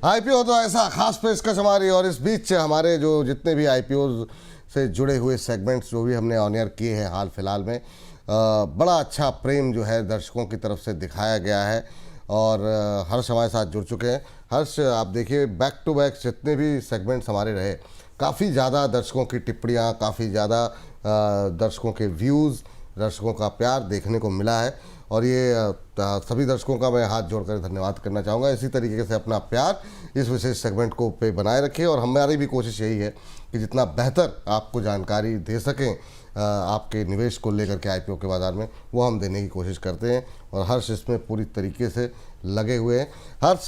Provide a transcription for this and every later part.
IPO तो ऐसा खास पेशकश हमारी, और इस बीच हमारे जो जितने भी आईपीओ से जुड़े हुए सेगमेंट्स जो भी हमने ऑन एयर किए हैं हाल फिलहाल में, बड़ा अच्छा प्रेम जो है दर्शकों की तरफ से दिखाया गया है। और हर्ष हमारे साथ जुड़ चुके हैं। हर्ष, आप देखिए बैक टू बैक जितने भी सेगमेंट्स हमारे रहे, काफ़ी ज़्यादा दर्शकों की टिप्पणियाँ, काफ़ी ज़्यादा दर्शकों के व्यूज़, दर्शकों का प्यार देखने को मिला है। और ये सभी दर्शकों का मैं हाथ जोड़कर धन्यवाद करना चाहूँगा। इसी तरीके से अपना प्यार इस विशेष सेगमेंट को पे बनाए रखिए, और हमारी भी कोशिश यही है कि जितना बेहतर आपको जानकारी दे सकें आपके निवेश को लेकर के आईपीओ के बाज़ार में, वो हम देने की कोशिश करते हैं। और हर्ष इसमें पूरी तरीके से लगे हुए हैं। हर्ष,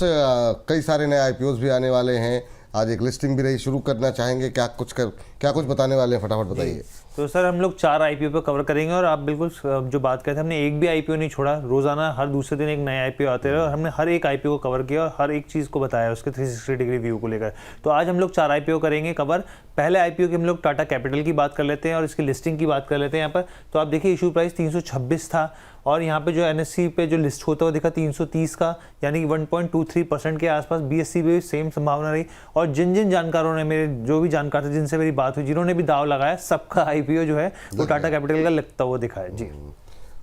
कई सारे नए आईपीओज भी आने वाले हैं, आज एक लिस्टिंग भी रही, शुरू करना चाहेंगे? क्या कुछ बताने वाले हैं, फटाफट बताइए। तो सर हम लोग 4 आईपीओ पे कवर करेंगे, और आप बिल्कुल जो बात कहते हैं, हमने एक भी आईपीओ नहीं छोड़ा। रोजाना हर दूसरे दिन एक नया आईपीओ आते रहे, और हमने हर एक आईपीओ को कवर किया और हर एक चीज़ को बताया उसके 360 डिग्री व्यू को लेकर। तो आज हम लोग 4 आईपीओ करेंगे कवर। पहले आईपीओ की हम लोग टाटा कैपिटल की बात कर लेते हैं और इसकी लिस्टिंग की बात कर लेते हैं यहाँ पर। तो आप देखिए इशू प्राइस 326 था, और यहाँ पे जो एनएससी पे जो लिस्ट होता हुआ दिखा 330 का, यानी कि 1.23% के आसपास। बीएससी पे भी सेम संभावना रही। और जिन जिन जानकारों ने, मेरे जो भी जानकार थे जिनसे मेरी बात हुई, जिन्होंने भी दाव लगाया, सबका आईपीओ जो है वो टाटा कैपिटल का लगता हुआ दिखा है। जी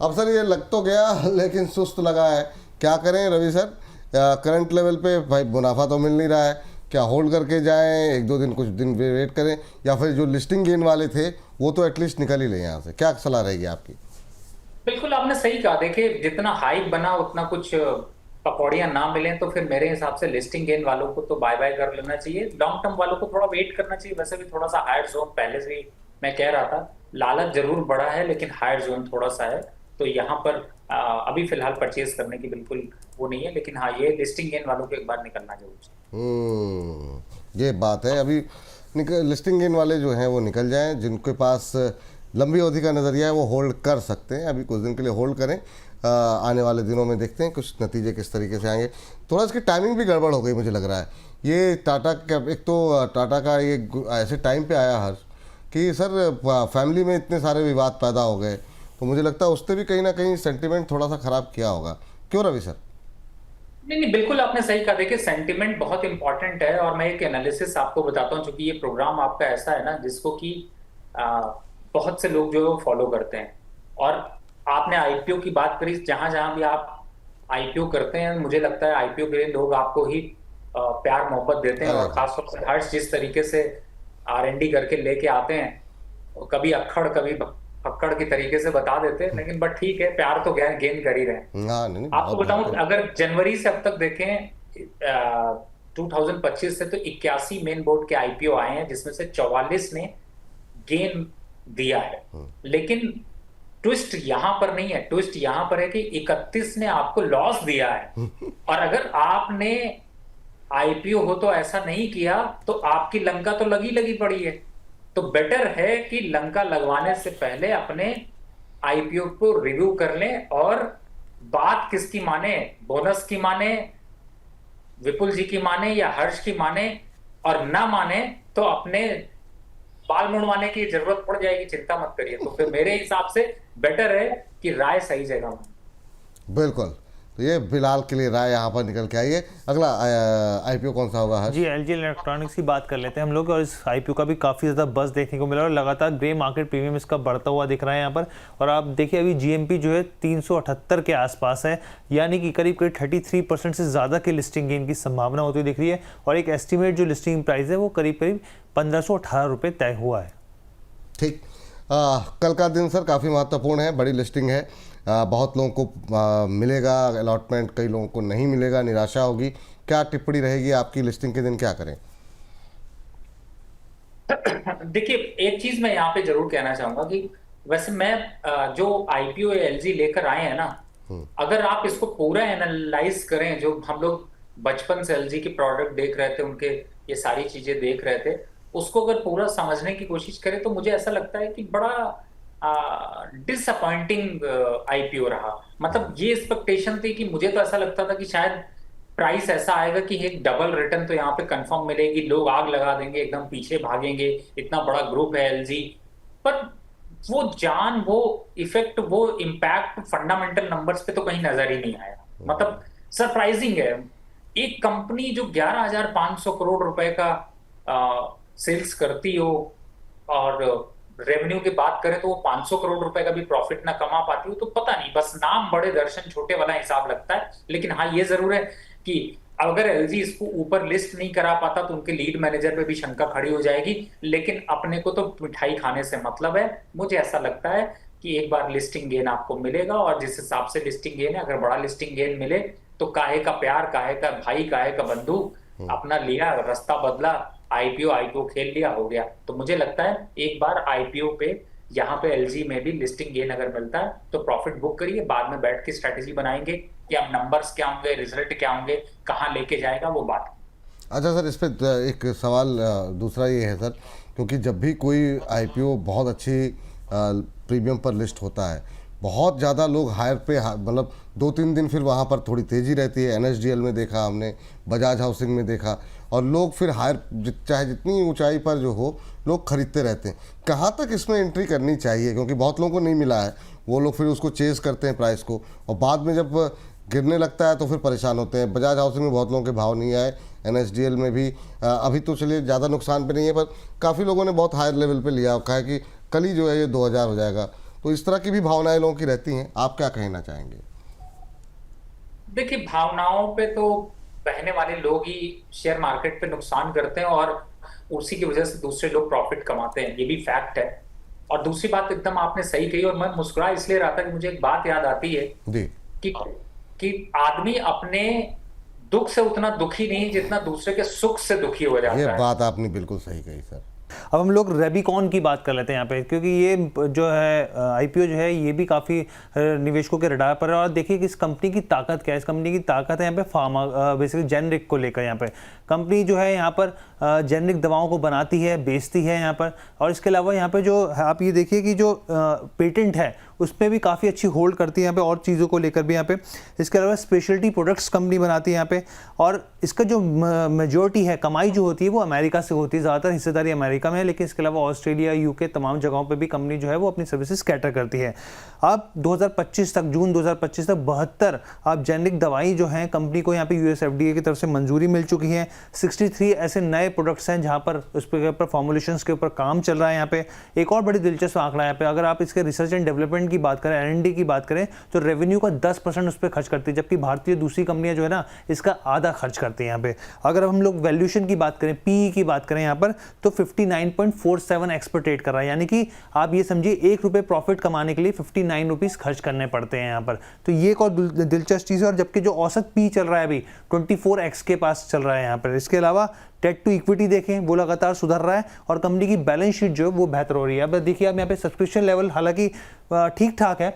अब सर ये लग तो गया लेकिन सुस्त लगा है, क्या करें रवि सर? करंट लेवल पे भाई मुनाफा तो मिल नहीं रहा है, क्या होल्ड करके जाएं, एक दो दिन कुछ दिन वेट करें, या फिर जो लिस्टिंग गेन वाले थे वो तो एटलीस्ट निकल ही लें यहाँ से? क्या सलाह रहेगी आपकी? बिल्कुल आपने सही कहा। देखिए जितना हाइप बना उतना कुछ पकौड़ियां ना मिलें तो फिर मेरे हिसाब से लिस्टिंग गेन वालों को तो बाय बाय कर लेना चाहिए। लॉन्ग टर्म वालों को थोड़ा वेट करना चाहिए। वैसे भी थोड़ा सा हायर जोन, पहले से ही मैं कह रहा था, लालच जरूर बड़ा है लेकिन हायर जोन थोड़ा सा है। तो यहाँ पर अभी फिलहाल परचेज करने की बिल्कुल वो नहीं है, लेकिन हाँ ये लिस्टिंग गेन वालों को एक बार निकलना जरूर चाहिए। ये बात है। अभी लिस्टिंग गेन वाले जो हैं वो निकल जाएं, जिनके पास लंबी अवधि का नज़रिया है वो होल्ड कर सकते हैं, अभी कुछ दिन के लिए होल्ड करें। आने वाले दिनों में देखते हैं कुछ नतीजे किस तरीके से आएंगे। थोड़ा इसकी टाइमिंग भी गड़बड़ हो गई मुझे लग रहा है। ये टाटा का, एक तो टाटा का ये ऐसे टाइम पे आया हर कि सर फैमिली में इतने सारे विवाद पैदा हो गए, तो मुझे लगता है उसने भी कहीं ना कहीं सेंटिमेंट थोड़ा सा ख़राब किया होगा। क्यों रवि सर? नहीं, बिल्कुल आपने सही कहा। देखिए सेंटिमेंट बहुत इंपॉर्टेंट है, और मैं एक एनालिसिस आपको बताता हूँ, चूंकि ये प्रोग्राम आपका ऐसा है ना जिसको कि बहुत से लोग जो है वो फॉलो करते हैं। और आपने आईपीओ की बात करी, जहां जहां भी आप आईपीओ करते हैं, मुझे लगता है आईपीओ के लिए लोग आपको ही प्यार मोहब्बत देते हैं। और खासतौर से हर्ष जिस तरीके से आरएनडी करके लेके आते हैं, कभी अक्खड़ कभी फक्कड़ की तरीके से बता देते हैं, लेकिन बट ठीक है, प्यार तो गेन कर ही रहे हैं। आपको बताऊं, अगर जनवरी से अब तक देखें 2025 से, तो 81 मेन बोर्ड के आईपीओ आए हैं, जिसमें से 44 ने गेन दिया है। लेकिन ट्विस्ट यहां पर नहीं है। ट्विस्ट यहां पर है कि 31 ने आपको लॉस दिया है। और अगर आपने आईपीओ हो तो ऐसा नहीं किया, तो आपकी लंका तो लगी पड़ी है। तो बेटर है कि लंका लगवाने से पहले अपने आईपीओ को रिव्यू कर लें, और बात किसकी माने, बोनस की माने, विपुल जी की माने, या हर्ष की माने, और ना माने तो अपने बाल मुड़वाने की जरूरत पड़ जाएगी। चिंता मत करिए। तो फिर मेरे हिसाब से बेटर है कि राय सही जगह में। बिल्कुल। तो ये फिलहाल के लिए राय यहाँ पर निकल के आई है। अगला आईपीओ कौन सा होगा? जी एलजी इलेक्ट्रॉनिक्स की बात कर लेते हैं हम लोग। और इस आईपीओ का भी काफ़ी ज़्यादा बज़ देखने को मिला, और लगातार ग्रे मार्केट प्रीमियम इसका बढ़ता हुआ दिख रहा है यहाँ पर। और आप देखिए अभी जीएमपी जो है 378 के आसपास है, यानी कि करीब 33% से ज़्यादा के लिस्टिंग गेन की संभावना होती दिख रही है। और एक एस्टिमेट जो लिस्टिंग प्राइस है वो करीब 1518 रुपये तय हुआ है। ठीक। कल का दिन सर काफ़ी महत्वपूर्ण है, बड़ी लिस्टिंग है। बहुत लोगों को मिलेगा अलॉटमेंट, कई लोगों को नहीं मिलेगा, निराशा होगी। क्या टिप्पणी रहेगी आपकी लिस्टिंग के दिन, क्या करें? देखिए एक चीज मैं यहाँ पे जरूर कहना चाहूंगा कि वैसे मैं जो आईपीओ एलजी लेकर आए हैं ना, अगर आप इसको पूरा एनालाइज करें, जो हम लोग बचपन से एलजी के प्रोडक्ट देख रहे थे, उनके ये सारी चीजें देख रहे थे, उसको अगर पूरा समझने की कोशिश करें, तो मुझे ऐसा लगता है कि बड़ा डिसअपॉइंटिंग आईपीओ रहा। मतलब ये एक्सपेक्टेशन थी कि मुझे तो ऐसा लगता था कि शायद प्राइस ऐसा आएगा कि एक डबल रिटर्न तो यहाँ पे कंफर्म मिलेगी, लोग आग लगा देंगे, एकदम पीछे भागेंगे, इतना बड़ा ग्रुप है एलजी। पर वो जान, वो इफेक्ट, वो इम्पैक्ट फंडामेंटल नंबर्स पे तो कहीं नजर ही नहीं आया। मतलब सरप्राइजिंग है। एक कंपनी जो 11,500 करोड़ रुपए का सेल्स करती हो और रेवेन्यू की बात करें तो वो 500 करोड़ रुपए का भी प्रॉफिट ना कमा पाती हो, तो पता नहीं, बस नाम बड़े दर्शन छोटे वाला हिसाब लगता है। लेकिन हाँ, ये जरूर है कि अगर एलजी इसको ऊपर लिस्ट नहीं करा पाता तो उनके लीड मैनेजर पे भी शंका खड़ी हो जाएगी। लेकिन अपने को तो मिठाई खाने से मतलब है। मुझे ऐसा लगता है कि एक बार लिस्टिंग गेन आपको मिलेगा, और जिस हिसाब से लिस्टिंग गेन है, अगर बड़ा लिस्टिंग गेन मिले तो काहे का प्यार, काहे का भाई, काहे का बंधु, अपना लिया, रास्ता बदला, आईपीओ खेल लिया, हो गया। तो मुझे लगता है एक बार आईपीओ पे यहाँ पे एलजी में भी लिस्टिंग गेन अगर मिलता है तो प्रॉफिट बुक करिए, बाद में बैठ के स्ट्रेटेजी बनाएंगे कि अब नंबर्स क्या होंगे, रिजल्ट क्या होंगे, कहाँ लेके जाएगा वो बात। अच्छा सर, इस पे एक सवाल दूसरा ये है सर, क्योंकि जब भी कोई आईपीओ बहुत अच्छी प्रीमियम पर लिस्ट होता है, बहुत ज़्यादा लोग हायर पे मतलब 2-3 दिन फिर वहाँ पर थोड़ी तेज़ी रहती है। एनएसडीएल में देखा हमने, बजाज हाउसिंग में देखा, और लोग फिर हायर चाहे जितनी ऊंचाई पर जो हो लोग खरीदते रहते हैं। कहाँ तक इसमें एंट्री करनी चाहिए, क्योंकि बहुत लोगों को नहीं मिला है, वो लोग फिर उसको चेज़ करते हैं प्राइस को, और बाद में जब गिरने लगता है तो फिर परेशान होते हैं। बजाज हाउसिंग में बहुत लोगों के भाव नहीं आए, एनएसडीएल में भी अभी तो चलिए ज़्यादा नुकसान पे नहीं है, पर काफ़ी लोगों ने बहुत हायर लेवल पे लिया, कहा है कि कल ही जो है ये 2000 हो जाएगा। तो इस तरह की भी भावनाएं लोगों की रहती हैं, आप क्या कहना चाहेंगे? देखिए, भावनाओं पे तो बहने वाले लोग ही शेयर मार्केट पे नुकसान करते हैं, और उसी की वजह से दूसरे लोग प्रॉफिट कमाते हैं, ये भी फैक्ट है। और दूसरी बात एकदम आपने सही कही, और मैं मुस्कुरा इसलिए रहा था कि मुझे एक बात याद आती है जी। कि कि आदमी अपने दुख से उतना दुखी नहीं जितना दूसरे के सुख से दुखी हो जाता ये है। बात आपने बिल्कुल सही कही सर। अब हम लोग रेबिकॉन की बात कर लेते हैं यहाँ पे, क्योंकि ये जो है आईपीओ जो है ये भी काफ़ी निवेशकों के रडार पर है। और देखिए कि इस कंपनी की ताकत क्या है। इस कंपनी की ताकत है यहाँ पे फार्मा, बेसिकली जेनरिक को लेकर। यहाँ पे कंपनी जो है यहाँ पर जेनरिक दवाओं को बनाती है, बेचती है यहाँ पर। और इसके अलावा यहाँ पे जो आप ये देखिए कि जो पेटेंट है उसमें भी काफ़ी अच्छी होल्ड करती है यहाँ पे, और चीज़ों को लेकर भी यहाँ पे। इसके अलावा स्पेशलिटी प्रोडक्ट्स कंपनी बनाती है यहाँ पे, और इसका जो मेजॉरिटी है कमाई जो होती है वो अमेरिका से होती है, ज़्यादातर हिस्सेदारी अमेरिका में है। लेकिन इसके अलावा ऑस्ट्रेलिया, यूके, तमाम जगहों पे भी कंपनी जो है वो अपनी सर्विसेज कैटर करती है। अब 2025 तक, जून 2025 तक 72 आप जेनरिक दवाई जो हैं कंपनी को यहाँ पे यूएस एफडीए की तरफ से मंजूरी मिल चुकी है। 63 ऐसे नए प्रोडक्ट्स हैं जहाँ पर उस पर फॉर्मुलेशंस के ऊपर काम चल रहा है यहाँ पे। एक और बड़ी दिलचस्प आंकड़ा यहाँ पे, अगर आप इसके रिसर्च एंड डेवलपमेंट की बात करें, R&D की बात करें, तो रेवेन्यू का 10% उस पर खर्च करती है, जबकि भारतीय दूसरी कंपनियां जो है ना इसका आधा खर्च करती हैं यहाँ पे। अगर हम लोग वैल्यूएशन की बात करें, पीई की बात करें यहाँ पर, तो 59.47x पर ट्रेड कर रहा है। यानी कि आप ये समझिए ₹1 प्रॉफिट कमाने के लिए 59 रुपीस खर्च करने पड़ते हैं यहाँ पर। तो ये एक और दिलचस्प चीज़ है। और जबकि जो औसत पी चल रहा है अभी 24x के पास चल रहा है यहाँ पर। इसके अलावा डेट टू इक्विटी देखें, वो लगातार सुधर रहा है, और कंपनी की बैलेंस शीट जो है वो बेहतर हो रही है। अब देखिए आप यहाँ पे सब्सक्रिप्शन लेवल हालांकि ठीक ठाक है।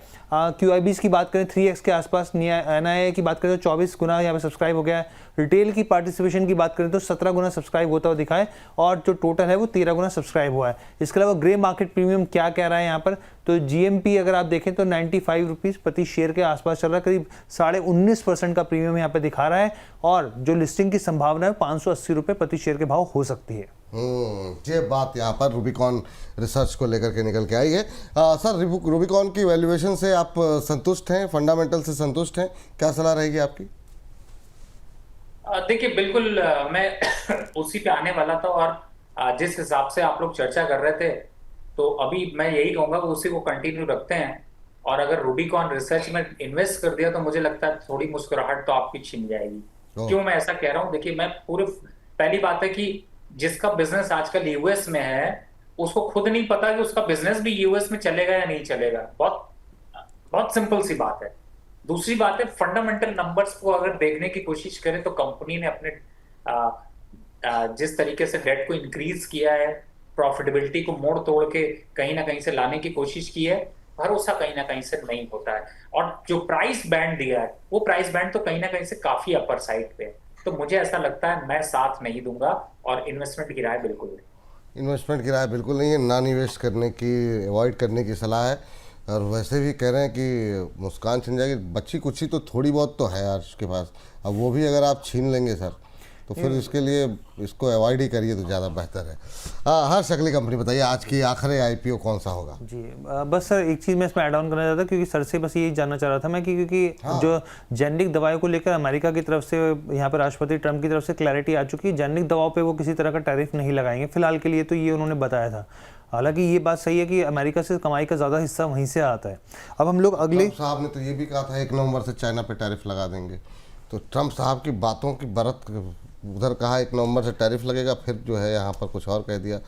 QIBs की बात करें 3x के आसपास, NII की बात करें तो 24 गुना यहाँ पे सब्सक्राइब हो गया है। रिटेल की पार्टिसिपेशन की बात करें तो 17 गुना सब्सक्राइब होता हुआ दिखा है, और जो टोटल है वो 13 गुना सब्सक्राइब हुआ है। इसके अलावा ग्रे मार्केट प्रीमियम क्या कह रहा है यहाँ पर, तो GMP अगर आप देखें तो 95 रुपीज़ प्रति शेयर के आसपास चल रहा है, करीब 19.5% का प्रीमियम यहाँ पे दिखा रहा है। और जो लिस्टिंग की संभावना है 580 रुपये प्रति शेयर के भाव हो सकती है। ये बात यहाँ पर रूबिकॉन रिसर्च को लेकर के निकल के आई है। सर, रूबिकॉन की वैल्यूएशन से आप संतुष्ट हैं, फंडामेंटल से संतुष्ट हैं? क्या सलाह रहेगी आपकी? देखिए, बिल्कुल मैं उसी पे आने वाला था, और जिस हिसाब से आप लोग चर्चा कर रहे थे तो अभी मैं यही कहूंगा कि उसी को कंटिन्यू रखते हैं। और अगर रूबिकॉन रिसर्च में इन्वेस्ट कर दिया तो मुझे लगता है थोड़ी मुस्कुराहट तो आपकी छिन जाएगी। क्यों मैं ऐसा कह रहा हूँ? देखिए, मैं पहली बात है कि जिसका बिजनेस आजकल यूएस में है उसको खुद नहीं पता कि उसका बिजनेस भी यूएस में चलेगा या नहीं चलेगा। बहुत बहुत सिंपल सी बात है। दूसरी बात है, फंडामेंटल नंबर्स को अगर देखने की कोशिश करें तो कंपनी ने अपने जिस तरीके से डेट को इंक्रीज किया है, प्रॉफिटेबिलिटी को मोड़ तोड़ के कहीं ना कहीं से लाने की कोशिश की है, भरोसा कहीं ना कहीं से नहीं होता है। और जो प्राइस बैंड दिया है वो प्राइस बैंड तो कहीं ना कहीं से काफी अपर साइड पे है। तो मुझे ऐसा लगता है मैं साथ नहीं दूंगा, और इन्वेस्टमेंट की राय बिल्कुल नहीं। इन्वेस्टमेंट की राय बिल्कुल नहीं है, ना निवेश करने की, अवॉइड करने की सलाह है। और वैसे भी कह रहे हैं कि मुस्कान छिन जाएगी, बच्ची कुछ ही तो थोड़ी बहुत तो है यार उसके पास, अब वो भी अगर आप छीन लेंगे सर तो फिर इसके लिए इसको अवॉइड ही करिए तो ज़्यादा बेहतर है। हर्ष, अगली कंपनी बताइए, आज की आखिरी आईपीओ कौन सा होगा? जी बस सर एक चीज़ मैं इसमें ऐड ऑन करना चाहता था, क्योंकि सर से बस यही जानना चाह रहा था मैं कि क्योंकि जो जेनेरिक दवाइयों को लेकर अमेरिका की तरफ से यहाँ पर राष्ट्रपति ट्रंप की तरफ से क्लैरिटी आ चुकी है, जेनेरिक दवाओं पे वो किसी तरह का टैरिफ नहीं लगाएंगे फिलहाल के लिए, तो ये उन्होंने बताया था। हालांकि ये बात सही है कि अमेरिका से कमाई का ज़्यादा हिस्सा वहीं से आता है। अब हम लोग अगले ट्रंप साहब ने तो ये भी कहा था 1 नवंबर से चाइना पे टैरिफ लगा देंगे, तो ट्रंप साहब की बातों की बरत उधर कहा 1 नवंबर से टैरिफ लगेगा, फिर जो है यहाँ पर कुछ और कह दिया,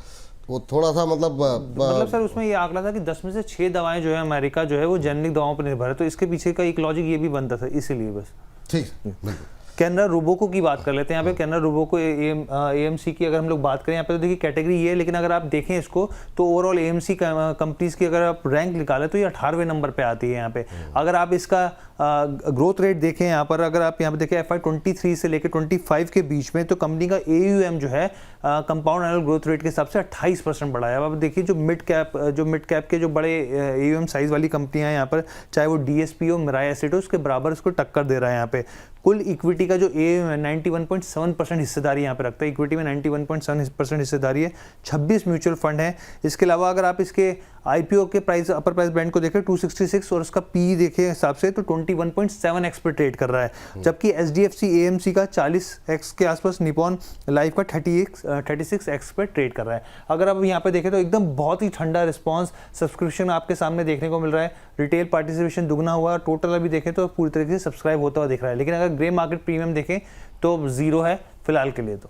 वो थोड़ा सा मतलब सर उसमें ये आंकड़ा था कि 10 में से 6 दवाएं जो है अमेरिका जो है वो जेनेरिक दवाओं पर निर्भर है, तो इसके पीछे का एक लॉजिक ये भी बनता था, इसीलिए बस। ठीक, बिल्कुल। कैनरा रोबोको की बात कर लेते हैं यहाँ पे। कैनरा रोबोको एएमसी की अगर हम लोग बात करें यहाँ पे तो देखिए कैटेगरी ये है, लेकिन अगर आप देखें इसको तो ओवरऑल एएमसी कंपनीज की अगर आप रैंक निकालें तो ये 18वें नंबर पे आती है यहाँ पे। अगर आप इसका ग्रोथ रेट देखें यहाँ पर, अगर आप यहाँ पे देखें FY23 से लेकर 25 के बीच में, तो कंपनी का AUM जो है कंपाउंड एनुअल ग्रोथ रेट के हिसाब से 28% बढ़ा है। अब देखिए जो मिड कैप के जो बड़े AUM साइज वाली कंपनियां हैं यहाँ पर, चाहे वो DSP हो, मिराई एसेट हो, उसके बराबर इसको टक्कर दे रहा है यहाँ पे। कुल इक्विटी का जो AUM है 91.7% हिस्सेदारी यहाँ पे रखता है, इक्विटी में 91.7% हिस्सेदारी है, 26 म्यूचुअल फंड है। इसके अलावा अगर आप इसके IPO के प्राइस अपर प्राइस बैंड को देखें 266 और उसका PE देखें हिसाब से तो 21.7x पे ट्रेड कर रहा है, जबकि SDFC AMC का 40x के आसपास, निपॉन लाइफ का 36x पे ट्रेड कर रहा है। अगर आप यहाँ पे देखें तो एकदम बहुत ही ठंडा रिस्पॉन्स, सब्सक्रिप्शन आपके सामने देखने को मिल रहा है, रिटेल पार्टिसिपेशन दुगना हुआ, टोटल अभी देखें तो पूरी तरीके से सब्सक्राइब होता हुआ दिख रहा है। लेकिन अगर ग्रे मार्केट प्रीमियम देखें तो 0 है फिलहाल के लिए। तो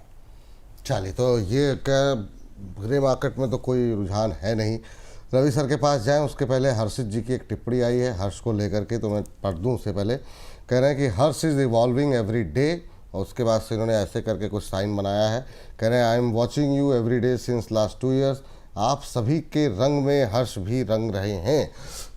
चलिए, तो ये क्या ग्रे मार्केट में तो कोई रुझान है नहीं। रवि सर के पास जाएं उसके पहले हर्षित जी की एक टिप्पणी आई है हर्ष को लेकर के, तो मैं पढ़ दूं उससे पहले। कह रहे हैं कि हर्ष इज़ इवॉल्विंग एवरी डे, और उसके बाद से इन्होंने ऐसे करके कुछ साइन बनाया है। कह रहे हैं I am watching you every day since last 2 years। आप सभी के रंग में हर्ष भी रंग रहे हैं,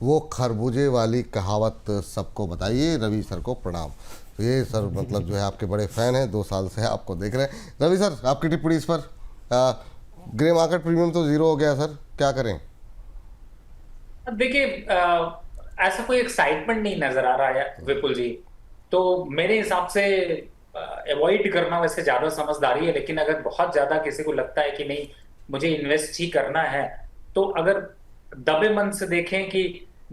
वो खरबूजे वाली कहावत सबको बताइए। रवि सर को प्रणाम। तो ये सर मतलब जो है आपके बड़े फ़ैन हैं, 2 साल से आपको देख रहे हैं। रवि सर, आपकी टिप्पणी इस पर। ग्रे मार्केट प्रीमियम तो 0 हो गया सर, क्या करें? देखिए ऐसा कोई एक्साइटमेंट नहीं नजर आ रहा है विपुल जी, तो मेरे हिसाब से अवॉइड करना वैसे ज्यादा समझदारी है। लेकिन अगर बहुत ज्यादा किसी को लगता है कि नहीं मुझे इन्वेस्ट ही करना है, तो अगर दबे मन से देखें कि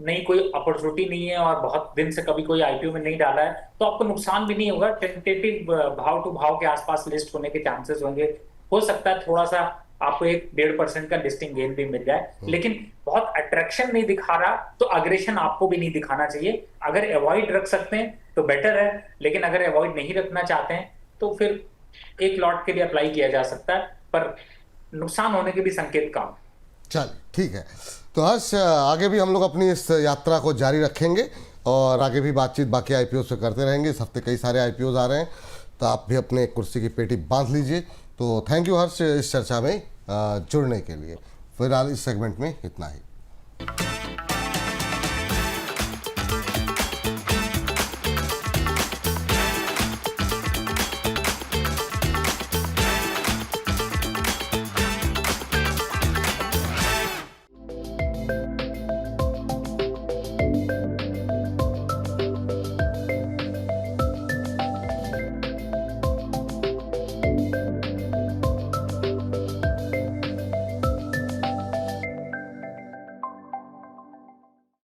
नहीं कोई अपॉर्चुनिटी नहीं है और बहुत दिन से कभी कोई IPO में नहीं डाला है, तो आपको नुकसान भी नहीं होगा। टेंटेटिव भाव टू भाव के आसपास लिस्ट होने के चांसेस होंगे। हो सकता है थोड़ा सा आपको 1-1.5% का लिस्टिंग गेन भी मिल जाए, लेकिन बहुत अट्रैक्शन नहीं दिखा रहा तो अग्रेशन आपको भी नहीं दिखाना चाहिए। अगर अवॉइड रख सकते हैं तो बेटर है, लेकिन अगर अवॉइड नहीं रखना चाहते हैं तो फिर एक लॉट के लिए अप्लाई किया जा सकता है, पर नुकसान होने के भी संकेत कम। चल ठीक है, तो हर्ष आगे भी हम लोग अपनी इस यात्रा को जारी रखेंगे और आगे भी बातचीत बाकी IPO से करते रहेंगे। इस हफ्ते कई सारे IPOs आ रहे हैं, तो आप भी अपने कुर्सी की पेटी बांध लीजिए। तो थैंक यू हर्ष इस चर्चा में जुड़ने के लिए। फिलहाल इस सेगमेंट में इतना ही।